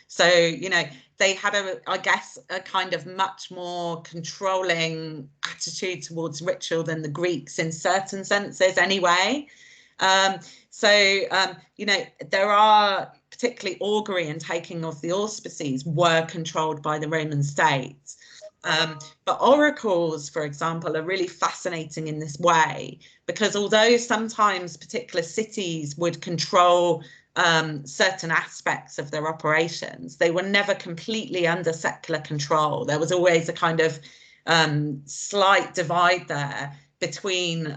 So, you know, they had I guess, a kind of much more controlling attitude towards ritual than the Greeks in certain senses anyway. You know, there are particularly augury and taking of the auspices were controlled by the Roman state. But oracles, for example, are really fascinating in this way, because although sometimes particular cities would control certain aspects of their operations, they were never completely under secular control. There was always a kind of slight divide there between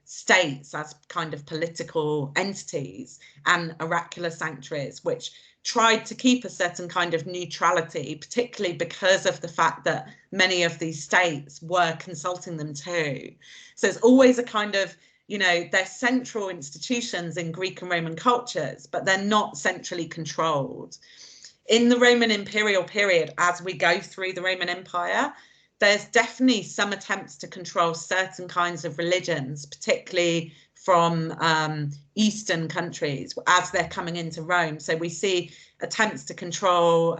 states as kind of political entities and oracular sanctuaries, which tried to keep a certain kind of neutrality, particularly because of the fact that many of these states were consulting them too. So it's always a kind of, you know, they're central institutions in Greek and Roman cultures, but they're not centrally controlled. In the Roman imperial period, as we go through the Roman Empire, there's definitely some attempts to control certain kinds of religions, particularly from Eastern countries as they're coming into Rome. So we see attempts to control,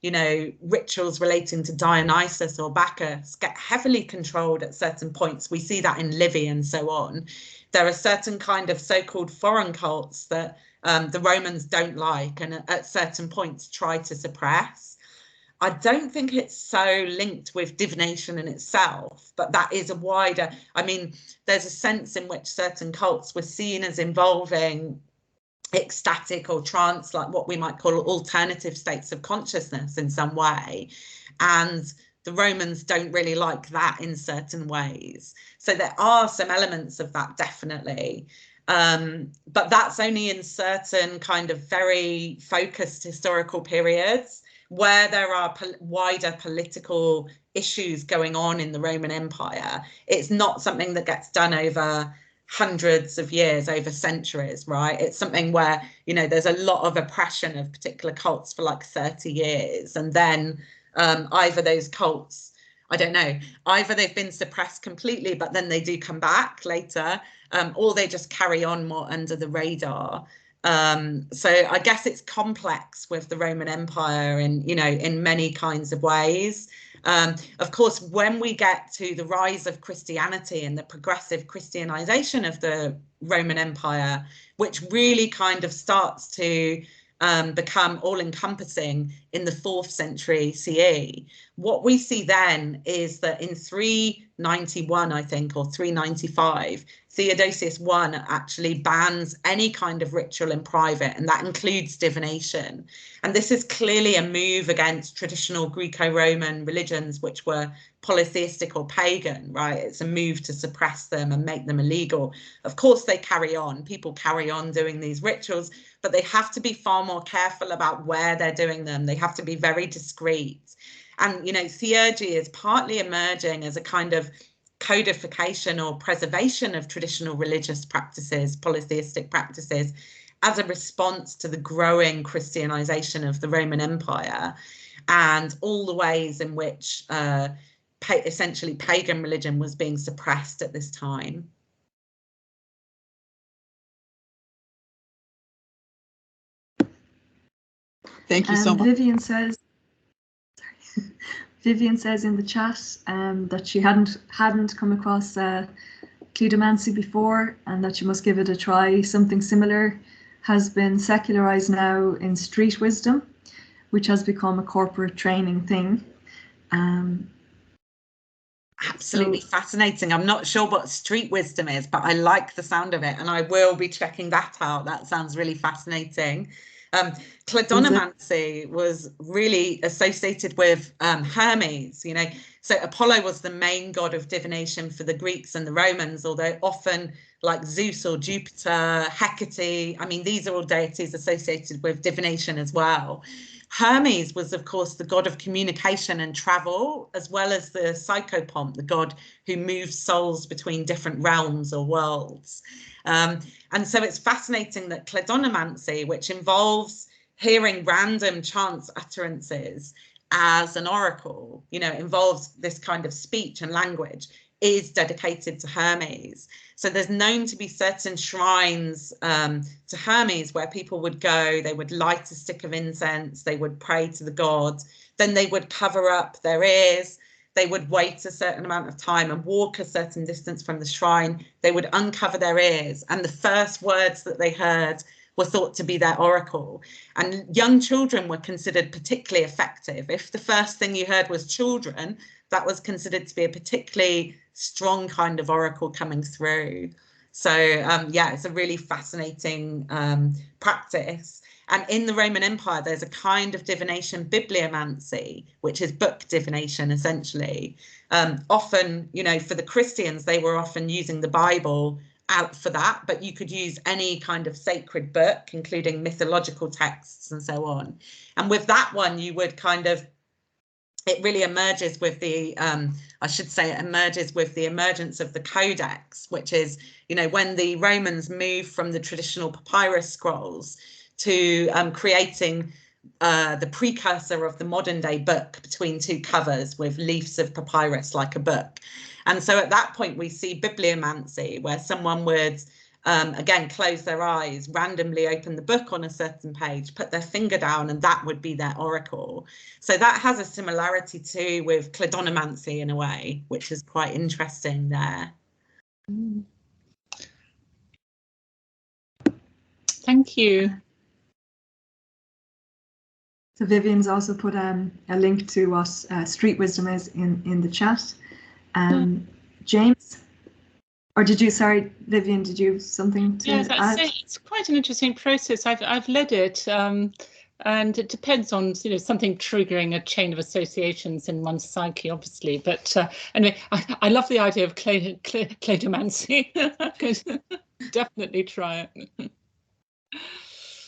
you know, rituals relating to Dionysus or Bacchus get heavily controlled at certain points. We see that in Livy and so on. There are certain kind of so-called foreign cults that the Romans don't like and at certain points try to suppress. I don't think it's so linked with divination in itself, but that is a wider, I mean, there's a sense in which certain cults were seen as involving ecstatic or trance, like what we might call alternative states of consciousness in some way. And the Romans don't really like that in certain ways. So there are some elements of that, definitely. But that's only in certain kind of very focused historical periods where there are wider political issues going on in the Roman Empire. It's not something that gets done over hundreds of years, over centuries, right? It's something where, you know, there's a lot of oppression of particular cults for like 30 years. And then either those cults, I don't know, either they've been suppressed completely, but then they do come back later, or they just carry on more under the radar. So I guess it's complex with the Roman Empire in many kinds of ways. Of course, when we get to the rise of Christianity and the progressive Christianization of the Roman Empire, which really kind of starts to become all-encompassing in the 4th century CE, what we see then is that in 391, I think, or 395, Theodosius I actually bans any kind of ritual in private, and that includes divination. And this is clearly a move against traditional Greco-Roman religions, which were polytheistic or pagan, right? It's a move to suppress them and make them illegal. Of course, they carry on. People carry on doing these rituals, but they have to be far more careful about where they're doing them. They have to be very discreet. And, theurgy is partly emerging as a kind of codification or preservation of traditional religious practices, polytheistic practices, as a response to the growing Christianization of the Roman Empire and all the ways in which essentially pagan religion was being suppressed at this time. Thank you so much. Vivian says in the chat that she hadn't come across kledomancy before and that she must give it a try. Something similar has been secularized now in street wisdom, which has become a corporate training thing. Absolutely fascinating. I'm not sure what street wisdom is, but I like the sound of it and I will be checking that out. That sounds really fascinating. Kledonomancy was really associated with Hermes, so Apollo was the main god of divination for the Greeks and the Romans, although often like Zeus or Jupiter, Hecate, I mean, these are all deities associated with divination as well. Hermes was, of course, the god of communication and travel, as well as the psychopomp, the god who moves souls between different realms or worlds. And so it's fascinating that kledonomancy, which involves hearing random chance utterances as an oracle, involves this kind of speech and language, is dedicated to Hermes. So there's known to be certain shrines to Hermes where people would go, they would light a stick of incense, they would pray to the god, then they would cover up their ears, they would wait a certain amount of time and walk a certain distance from the shrine, they would uncover their ears, and the first words that they heard were thought to be their oracle. And young children were considered particularly effective. If the first thing you heard was children, that was considered to be a particularly strong kind of oracle coming through. So yeah, it's a really fascinating practice. And in the Roman Empire, there's a kind of divination, bibliomancy, which is book divination, essentially. Often, for the Christians, they were often using the Bible out for that, but you could use any kind of sacred book, including mythological texts and so on. And with that one, you would it really emerges with the, it emerges with the emergence of the codex, which is, when the Romans moved from the traditional papyrus scrolls to creating the precursor of the modern day book between two covers with leaves of papyrus like a book. And so at that point we see bibliomancy, where someone would again close their eyes, randomly open the book on a certain page, put their finger down, and that would be their oracle. So that has a similarity too with kledonomancy in a way, which is quite interesting there. Thank you. So Vivian's also put a link to what street wisdom is in the chat. James, or did you, sorry, Vivian, did you have something to add? It's quite an interesting process. I've led it, and it depends on something triggering a chain of associations in one's psyche, obviously. But anyway, I love the idea of kledomancy. Definitely try it.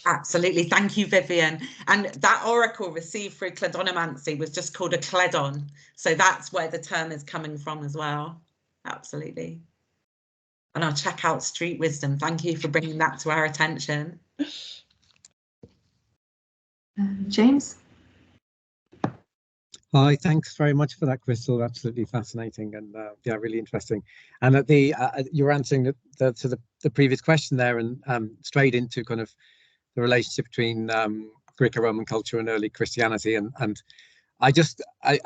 Absolutely. Thank you, Vivian. And that oracle received through kledonomancy was just called a kledon. So that's where the term is coming from as well. Absolutely. And I'll check out street wisdom. Thank you for bringing that to our attention. James? Hi, thanks very much for that, Crystal. Absolutely fascinating and yeah, really interesting. And at the you're answering to the previous question there, and straight into kind of the relationship between Greco-Roman culture and early Christianity, and I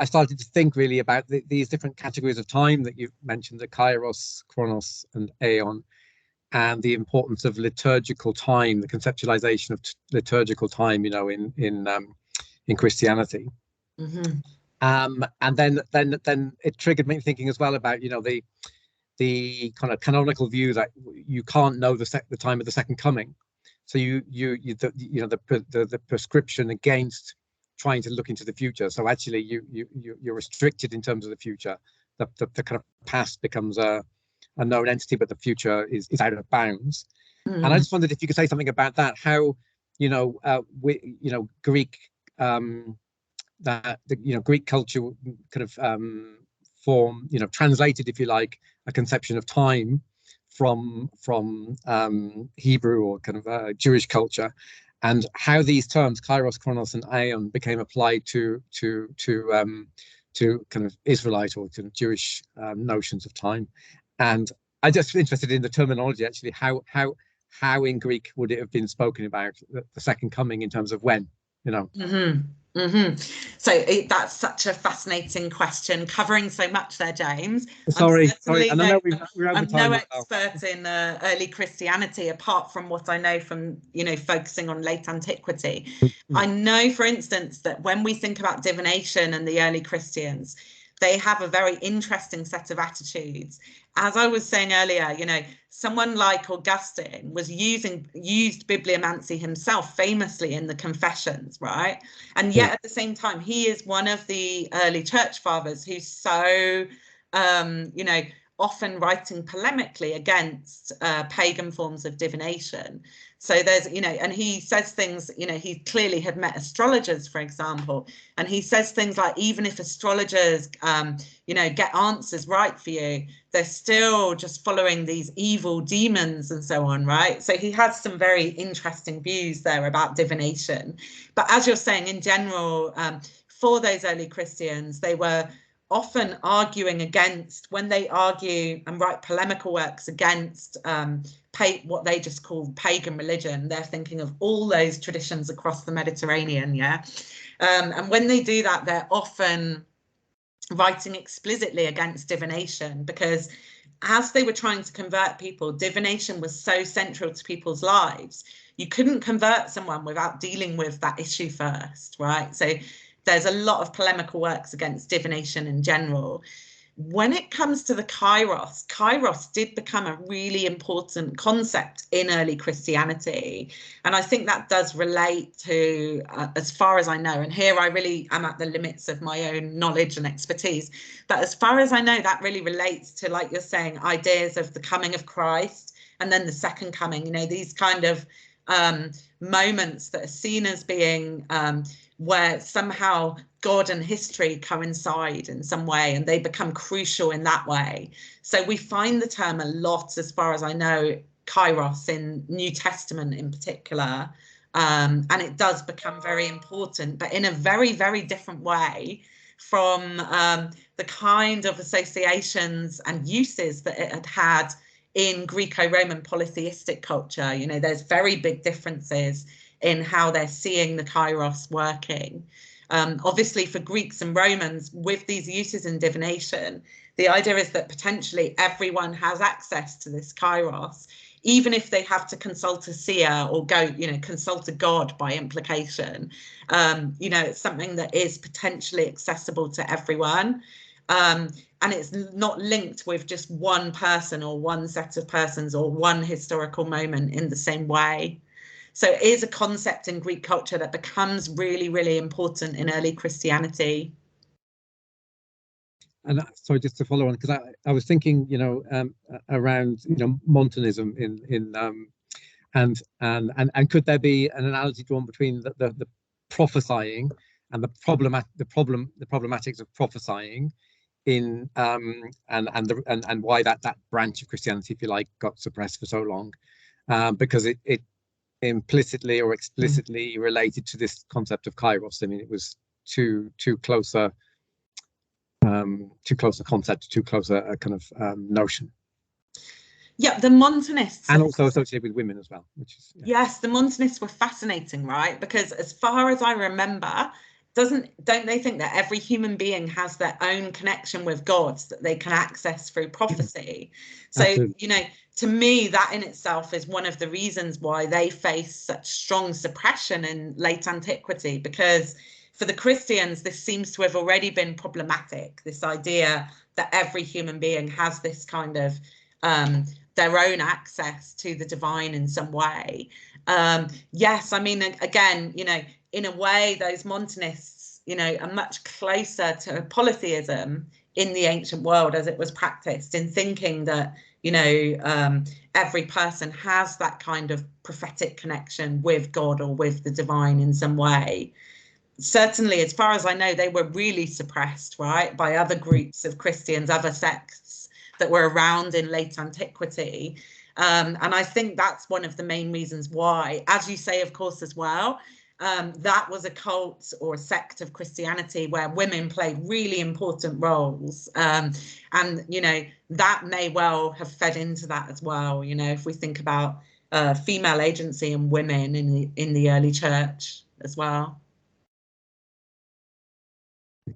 started to think really about these different categories of time that you've mentioned, the kairos, chronos, and aeon, and the importance of liturgical time, the conceptualization of liturgical time, in Christianity. Mm-hmm. And then it triggered me thinking as well about the kind of canonical view that you can't know the time of the second coming. So the prescription against trying to look into the future. So actually you're restricted in terms of the future. The kind of past becomes a known entity, but the future is out of bounds. And I just wondered if you could say something about that, how Greek Greek culture kind of form, translated, if you like, a conception of time from Hebrew or kind of Jewish culture, and how these terms kairos, chronos, and aeon became applied to kind of Israelite or kind of Jewish notions of time. And I'm just interested in the terminology, actually, how in Greek would it have been spoken about, the second coming, in terms of when, Mm-hmm. Mm-hmm. So that's such a fascinating question, covering so much there, James. Sorry. I'm no well. expert in early Christianity, apart from what I know from focusing on late antiquity. I know, for instance, that when we think about divination and the early Christians, they have a very interesting set of attitudes. As I was saying earlier, someone like Augustine used bibliomancy himself famously in the Confessions, right? And yet at the same time, he is one of the early church fathers who's so, often writing polemically against pagan forms of divination. So there's, and he says things, he clearly had met astrologers, for example, and he says things like, even if astrologers, get answers right for you, they're still just following these evil demons and so on, right? So he has some very interesting views there about divination. But as you're saying, in general, for those early Christians, they were often arguing against, when they argue and write polemical works against what they just call pagan religion, they're thinking of all those traditions across the Mediterranean, and when they do that, they're often writing explicitly against divination, because as they were trying to convert people, divination was so central to people's lives. You couldn't convert someone without dealing with that issue first, right? So there's a lot of polemical works against divination in general. When it comes to the kairos did become a really important concept in early Christianity. And I think that does relate to, as far as I know, and here I really am at the limits of my own knowledge and expertise, but as far as I know, that really relates to, like you're saying, ideas of the coming of Christ and then the second coming, these kind of moments that are seen as being where somehow God and history coincide in some way, and they become crucial in that way. So we find the term a lot, as far as I know, kairos, in New Testament in particular, and it does become very important, but in a very, very different way from the kind of associations and uses that it had in Greco-Roman polytheistic culture. There's very big differences in how they're seeing the kairos working. Obviously, for Greeks and Romans, with these uses in divination, the idea is that potentially everyone has access to this kairos, even if they have to consult a seer or go, consult a god by implication. It's something that is potentially accessible to everyone. And it's not linked with just one person or one set of persons or one historical moment in the same way. So it is a concept in Greek culture that becomes really, really important in early Christianity. And sorry, just to follow on, because I was thinking, around, Montanism and could there be an analogy drawn between the prophesying and the problematics of prophesying in and why that branch of Christianity, if you like, got suppressed for so long, because it implicitly or explicitly related to this concept of kairos. I mean, it was too close a concept, too close a kind of notion. Yeah, the Montanists. And also associated with women as well, which is Yes, the Montanists were fascinating, right? Because as far as I remember, don't they think that every human being has their own connection with God that they can access through prophecy? So, Absolutely. you know, to me, that in itself is one of the reasons why they face such strong suppression in late antiquity, because for the Christians, this seems to have already been problematic, this idea that every human being has this kind of their own access to the divine in some way. Yes, I mean, again, you know, in a way, those Montanists, you know, are much closer to polytheism in the ancient world as it was practiced, in thinking that, you know, every person has that kind of prophetic connection with God or with the divine in some way. Certainly, as far as I know, they were really suppressed, right, by other groups of Christians, other sects that were around in late antiquity. And I think that's one of the main reasons why, as you say, of course, as well, that was a cult or a sect of Christianity where women played really important roles. And, you know, that may well have fed into that as well. You know, if we think about female agency and women in the early church as well.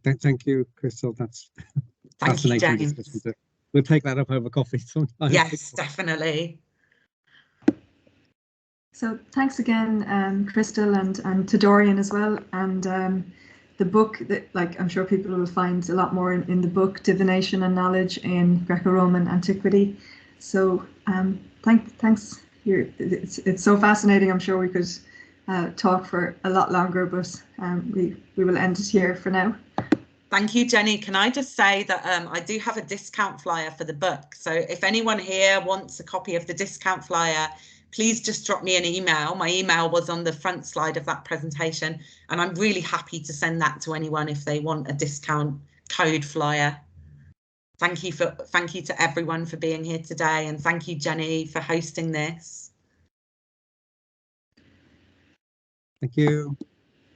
Thank you, Crystal. That's fascinating discussion. We'll take that up over coffee sometime. Yes, definitely. So thanks again, Crystal, and to Dorian as well. And the book, that, like, I'm sure people will find a lot more in the book, Divination and Knowledge in Greco-Roman Antiquity. So thanks. It's so fascinating. I'm sure we could talk for a lot longer, but we will end it here for now. Thank you, Jenny. Can I just say that I do have a discount flyer for the book. So if anyone here wants a copy of the discount flyer, please just drop me an email. My email was on the front slide of that presentation, and I'm really happy to send that to anyone if they want a discount code flyer. Thank you to everyone for being here today, and thank you, Jenny, for hosting this. Thank you.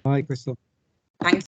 Bye, Crystal.